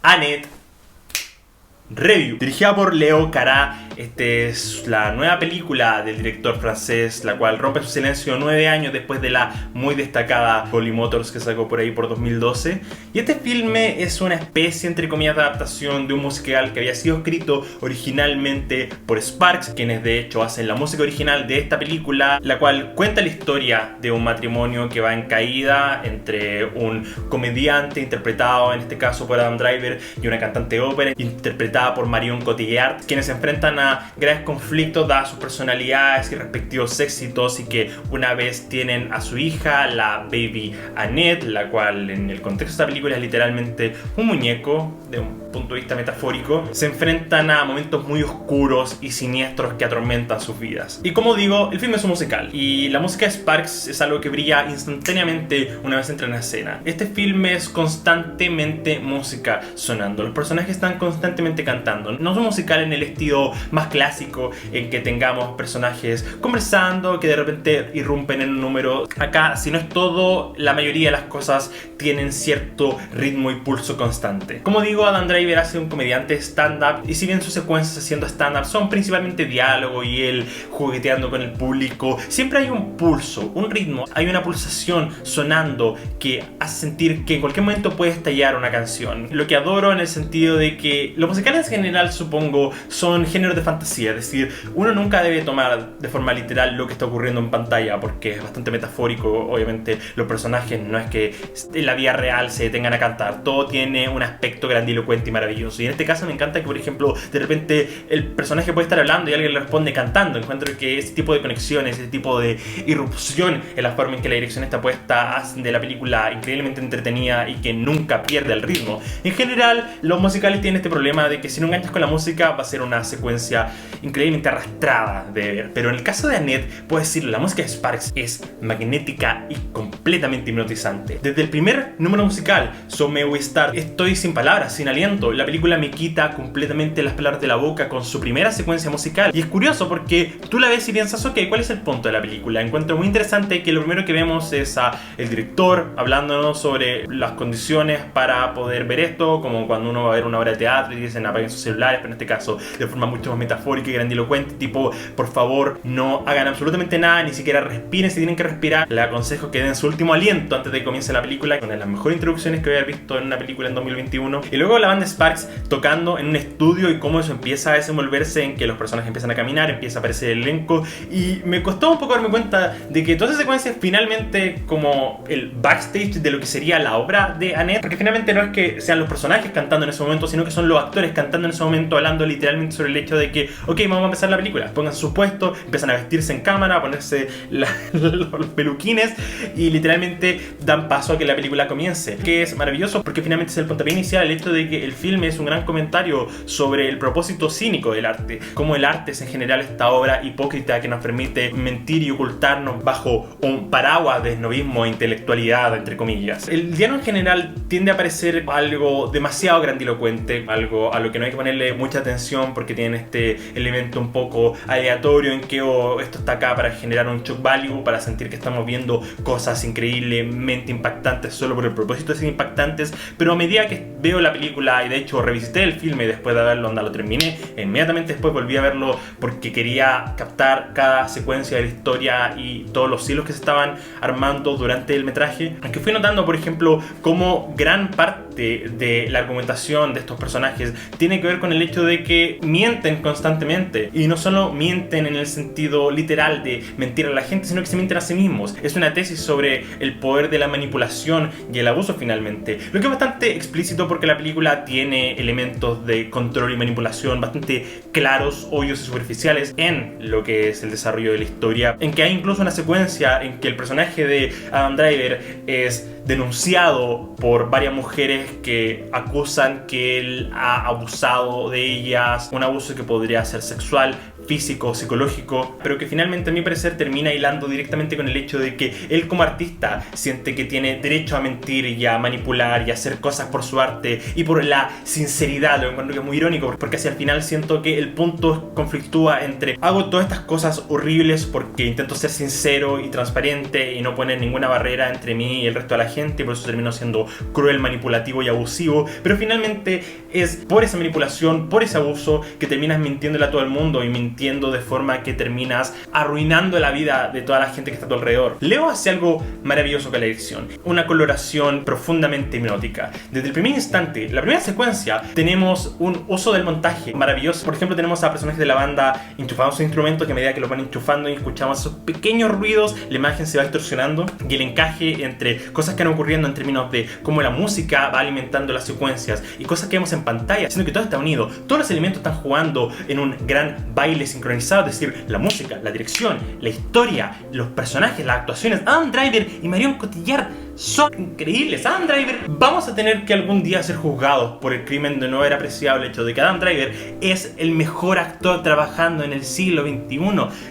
Annette Review, dirigida por Leo Cara. Es la nueva película del director francés, la cual rompe su silencio 9 años después de la muy destacada Holy Motors que sacó por ahí por 2012. Y este filme es una especie, entre comillas, de adaptación de un musical que había sido escrito originalmente por Sparks, quienes de hecho hacen la música original de esta película, la cual cuenta la historia de un matrimonio que va en caída entre un comediante interpretado en este caso por Adam Driver y una cantante de ópera interpretada por Marion Cotillard, quienes se enfrentan a graves conflictos dadas sus personalidades y respectivos éxitos, y que una vez tienen a su hija, la baby Annette, la cual en el contexto de esta película es literalmente un muñeco de un punto de vista metafórico, se enfrentan a momentos muy oscuros y siniestros que atormentan sus vidas. Y como digo, el filme es un musical y la música de Sparks es algo que brilla instantáneamente una vez entra en escena. Este filme es constantemente música sonando, los personajes están constantemente cantando. No es un musical en el estilo más clásico en que tengamos personajes conversando que de repente irrumpen en un número. Acá, si no es todo, la mayoría de las cosas tienen cierto ritmo y pulso constante. Como digo, Adam Driver hace un comediante stand-up, y si bien sus secuencias haciendo stand-up son principalmente diálogo y él jugueteando con el público, siempre hay un pulso, un ritmo, hay una pulsación sonando que hace sentir que en cualquier momento puede estallar una canción. Lo que adoro en el sentido de que los musicales en general, supongo, son géneros de fantasía, es decir, uno nunca debe tomar de forma literal lo que está ocurriendo en pantalla porque es bastante metafórico. Obviamente los personajes no es que en la vida real se detengan a cantar, todo tiene un aspecto grandilocuente y maravilloso, y en este caso me encanta que por ejemplo de repente el personaje puede estar hablando y alguien le responde cantando. Encuentro que ese tipo de conexiones, ese tipo de irrupción en la forma en que la dirección está puesta hacen de la película increíblemente entretenida y que nunca pierde el ritmo. En general los musicales tienen este problema de que si no enganchas con la música va a ser una secuencia increíblemente arrastrada de ver, pero en el caso de Annette puedo decirlo, la música de Sparks es magnética y completamente hipnotizante. Desde el primer número musical, So May We Start, estoy sin palabras, sin aliento. La película me quita completamente las palabras de la boca con su primera secuencia musical, y es curioso porque tú la ves y piensas, ok, ¿cuál es el punto de la película? Encuentro muy interesante que lo primero que vemos es a el director hablándonos sobre las condiciones para poder ver esto, como cuando uno va a ver una obra de teatro y dicen apaguen sus celulares, pero en este caso de forma mucho más metafórica y grandilocuente, tipo, por favor no hagan absolutamente nada, ni siquiera respiren si tienen que respirar. Les aconsejo que den su último aliento antes de que comience la película, una de las mejores introducciones que voy a haber visto en una película en 2021. Y luego la banda Sparks tocando en un estudio y cómo eso empieza a desenvolverse en que los personajes empiezan a caminar, empieza a aparecer el elenco, y me costó un poco darme cuenta de que todas esas secuencias finalmente como el backstage de lo que sería la obra de Annette, porque finalmente no es que sean los personajes cantando en ese momento, sino que son los actores cantando en ese momento, hablando literalmente sobre el hecho de que ok, vamos a empezar la película, pongan su puesto, empiezan a vestirse en cámara, a ponerse los peluquines y literalmente dan paso a que la película comience, que es maravilloso porque finalmente es el puntapié inicial, el hecho de que el filme es un gran comentario sobre el propósito cínico del arte, como el arte es en general esta obra hipócrita que nos permite mentir y ocultarnos bajo un paraguas de snobismo e intelectualidad, entre comillas. El villano en general tiende a parecer algo demasiado grandilocuente, algo a lo que no hay que ponerle mucha atención porque tiene este elemento un poco aleatorio en que esto está acá para generar un shock value, para sentir que estamos viendo cosas increíblemente impactantes solo por el propósito de ser impactantes, pero a medida que veo la película, y de hecho revisité el filme después de verlo, lo terminé, inmediatamente después volví a verlo porque quería captar cada secuencia de la historia y todos los hilos que se estaban armando durante el metraje, aunque fui notando por ejemplo cómo gran parte de la argumentación de estos personajes tiene que ver con el hecho de que mienten constantemente, y no solo mienten en el sentido literal de mentir a la gente, sino que se mienten a sí mismos. Es una tesis sobre el poder de la manipulación y el abuso finalmente, lo que es bastante explícito porque la película tiene elementos de control y manipulación bastante claros, obvios y superficiales en lo que es el desarrollo de la historia, en que hay incluso una secuencia en que el personaje de Adam Driver es denunciado por varias mujeres que acusan que él ha abusado de ellas, un abuso que podría ser sexual, físico, psicológico, pero que finalmente a mi parecer termina hilando directamente con el hecho de que él como artista siente que tiene derecho a mentir y a manipular y a hacer cosas por su arte y por la sinceridad. Lo encuentro que es muy irónico, porque hacia el final siento que el punto conflictúa entre hago todas estas cosas horribles porque intento ser sincero y transparente y no poner ninguna barrera entre mí y el resto de la gente, y por eso termino siendo cruel, manipulativo y abusivo, pero finalmente es por esa manipulación, por ese abuso, que terminas mintiéndole a todo el mundo y mintiendo de forma que terminas arruinando la vida de toda la gente que está a tu alrededor. Leo hace algo maravilloso con la dirección, una coloración profundamente hipnótica. Desde el primer instante, la primera secuencia, tenemos un uso del montaje maravilloso. Por ejemplo, tenemos a personajes de la banda enchufando sus instrumentos, que a medida que los van enchufando y escuchamos esos pequeños ruidos, la imagen se va distorsionando, y el encaje entre cosas que van ocurriendo en términos de cómo la música va alimentando las secuencias y cosas que vemos en pantalla, siendo que todo está unido, todos los elementos están jugando en un gran baile sincronizado, es decir, la música, la dirección, la historia, los personajes, las actuaciones. Adam Driver y Marion Cotillard son increíbles. Adam Driver, vamos a tener que algún día ser juzgados por el crimen de no haber apreciado el hecho de que Adam Driver es el mejor actor trabajando en el siglo XXI.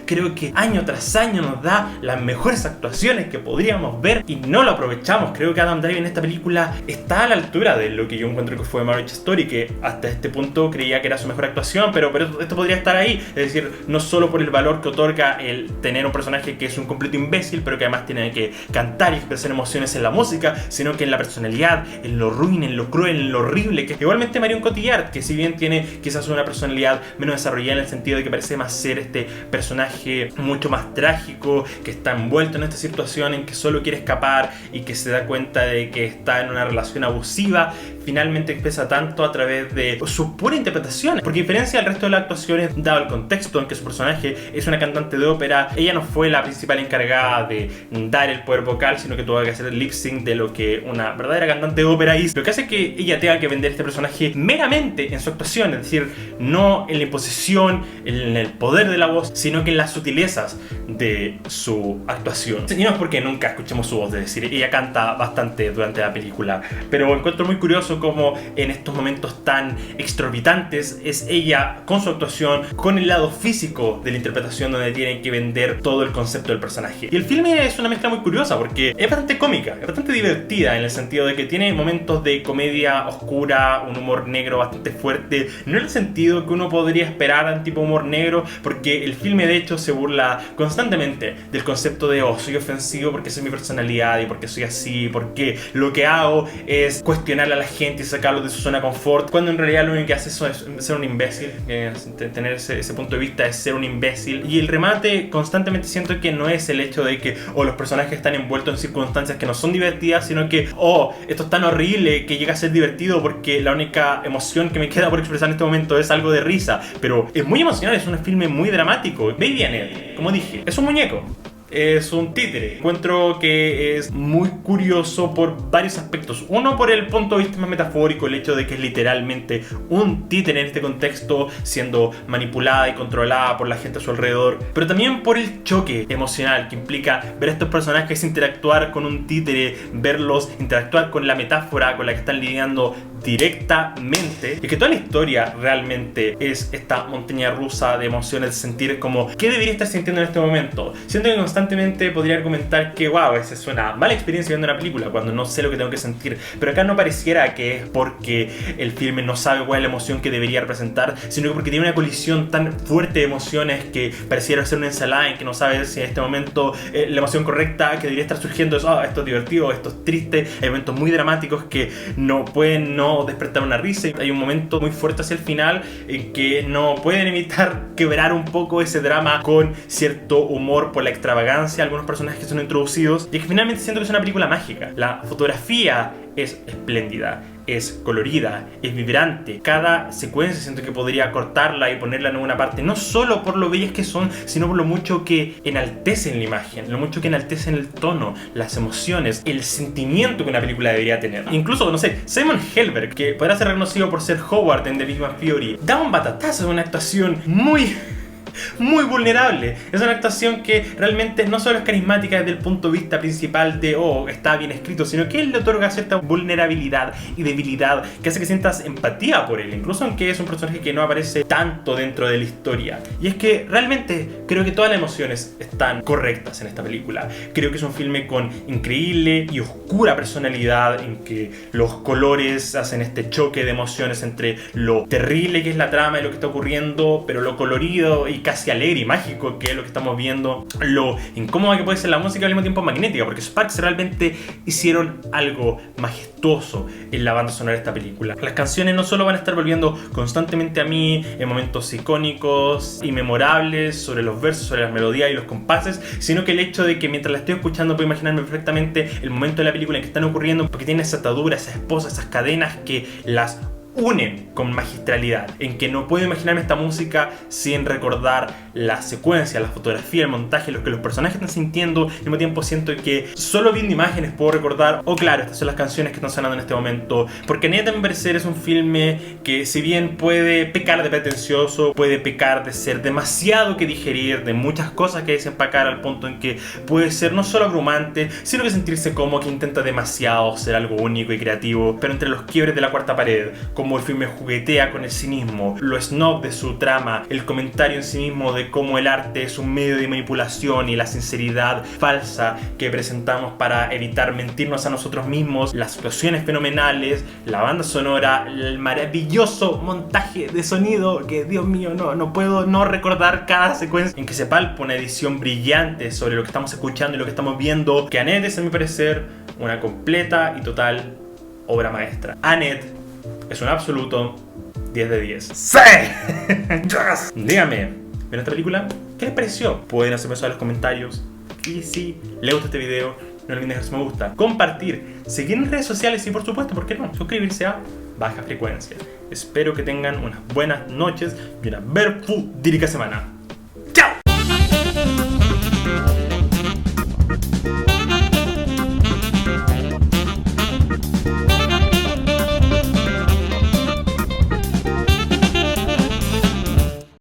Creo que año tras año nos da las mejores actuaciones que podríamos ver y no lo aprovechamos. Creo que Adam Driver en esta película está a la altura de lo que yo encuentro que fue Marriage Story, que hasta este punto creía que era su mejor actuación, pero esto podría estar ahí. Es decir, no solo por el valor que otorga el tener un personaje que es un completo imbécil, pero que además tiene que cantar y expresar emociones en la música, sino que en la personalidad, en lo ruin, en lo cruel, en lo horrible, que igualmente Marion Cotillard, que si bien tiene quizás una personalidad menos desarrollada en el sentido de que parece más ser este personaje mucho más trágico, que está envuelto en esta situación en que solo quiere escapar y que se da cuenta de que está en una relación abusiva, finalmente expresa tanto a través de su pura interpretación, porque a diferencia del resto de las actuaciones, dado el contexto en que su personaje es una cantante de ópera, ella no fue la principal encargada de dar el poder vocal, sino que tuvo que hacer el lip sync de lo que una verdadera cantante de ópera hizo, lo que hace que ella tenga que vender este personaje meramente en su actuación, es decir, no en la imposición, en el poder de la voz, sino que en las sutilezas de su actuación. Y no es porque nunca escuchemos su voz, es decir, ella canta bastante durante la película, pero encuentro muy curioso cómo en estos momentos tan exorbitantes es ella con su actuación, con el lado físico de la interpretación, donde tienen que vender todo el concepto del personaje. Y el filme es una mezcla muy curiosa porque es bastante cómica, es bastante divertida en el sentido de que tiene momentos de comedia oscura, un humor negro bastante fuerte, no en el sentido que uno podría esperar en tipo humor negro, porque el filme de hecho se burla constantemente del concepto de soy ofensivo porque soy mi personalidad y porque soy así, porque lo que hago es cuestionar a la gente y sacarlos de su zona de confort, cuando en realidad lo único que hace es ser un imbécil. Tener ese punto de vista es ser un imbécil. Y el remate constantemente siento que no es el hecho de que los personajes están envueltos en circunstancias que no son divertidas, sino que esto es tan horrible que llega a ser divertido porque la única emoción que me queda por expresar en este momento es algo de risa. Pero es muy emocional, es un filme muy dramático. Baby Annette, como dije, es un muñeco, es un títere. Encuentro que es muy curioso por varios aspectos. Uno, por el punto de vista más metafórico, el hecho de que es literalmente un títere en este contexto, siendo manipulada y controlada por la gente a su alrededor. Pero también por el choque emocional que implica ver a estos personajes interactuar con un títere, verlos interactuar con la metáfora con la que están lidiando directamente, y que toda la historia realmente es esta montaña rusa de emociones, de sentir como ¿qué debería estar sintiendo en este momento? Siento que constantemente podría argumentar que wow, esa es una mala experiencia viendo una película cuando no sé lo que tengo que sentir, pero acá no pareciera que es porque el filme no sabe cuál es la emoción que debería representar, sino que porque tiene una colisión tan fuerte de emociones que pareciera ser una ensalada en que no sabes si en este momento la emoción correcta que debería estar surgiendo es esto es divertido, esto es triste. Hay momentos muy dramáticos que no pueden no despertar una risa, y hay un momento muy fuerte hacia el final en que no pueden evitar quebrar un poco ese drama con cierto humor por la extravagancia, algunos personajes que son introducidos, y es que finalmente siento que es una película mágica. La fotografía es espléndida, es colorida, es vibrante. Cada secuencia siento que podría cortarla y ponerla en una parte, no solo por lo bellas que son, sino por lo mucho que enaltecen la imagen, lo mucho que enaltecen el tono, las emociones, el sentimiento que una película debería tener. Incluso, no sé, Simon Helberg, que podrá ser reconocido por ser Howard en The Big Bang Theory, da un batatazo de una actuación muy muy vulnerable. Es una actuación que realmente no solo es carismática desde el punto de vista principal de, oh, está bien escrito, sino que él le otorga cierta vulnerabilidad y debilidad que hace que sientas empatía por él, incluso aunque es un personaje que no aparece tanto dentro de la historia. Y es que realmente creo que todas las emociones están correctas en esta película. Creo que es un filme con increíble y oscura personalidad, en que los colores hacen este choque de emociones entre lo terrible que es la trama y lo que está ocurriendo, pero lo colorido y casi alegre y mágico que es lo que estamos viendo, lo incómoda que puede ser la música y al mismo tiempo magnética, porque Sparks realmente hicieron algo majestuoso en la banda sonora de esta película. Las canciones no solo van a estar volviendo constantemente a mí en momentos icónicos y memorables sobre los versos, sobre las melodías y los compases, sino que el hecho de que mientras la estoy escuchando puedo imaginarme perfectamente el momento de la película en que están ocurriendo, porque tiene esa atadura, esa esposa, esas cadenas que las unen con magistralidad, en que no puedo imaginarme esta música sin recordar la secuencia, la fotografía, el montaje, lo que los personajes están sintiendo. Al mismo tiempo siento que solo viendo imágenes puedo recordar, oh claro, estas son las canciones que están sonando en este momento, porque Annette, a mi parecer, es un filme que, si bien puede pecar de pretencioso, puede pecar de ser demasiado que digerir, de muchas cosas que desempacar, al punto en que puede ser no solo abrumante, sino que sentirse como que intenta demasiado ser algo único y creativo, pero entre los quiebres de la cuarta pared, como el filme juguetea con el cinismo, lo snob de su trama, el comentario en sí mismo de cómo el arte es un medio de manipulación y la sinceridad falsa que presentamos para evitar mentirnos a nosotros mismos, las actuaciones fenomenales, la banda sonora, el maravilloso montaje de sonido que, Dios mío, no puedo no recordar cada secuencia en que se palpa una edición brillante sobre lo que estamos escuchando y lo que estamos viendo, que Annette es, a mi parecer, una completa y total obra maestra. Annette es un absoluto 10 de 10. ¡Sí! Yes. Díganme, ¿vieron esta película? ¿Qué les pareció? Pueden hacerme eso en los comentarios. Y si les gusta este video, no olviden dejar su me gusta, compartir, seguir en redes sociales y, por supuesto, ¿por qué no?, suscribirse a Baja Frecuencia. Espero que tengan unas buenas noches y una verfudírica semana.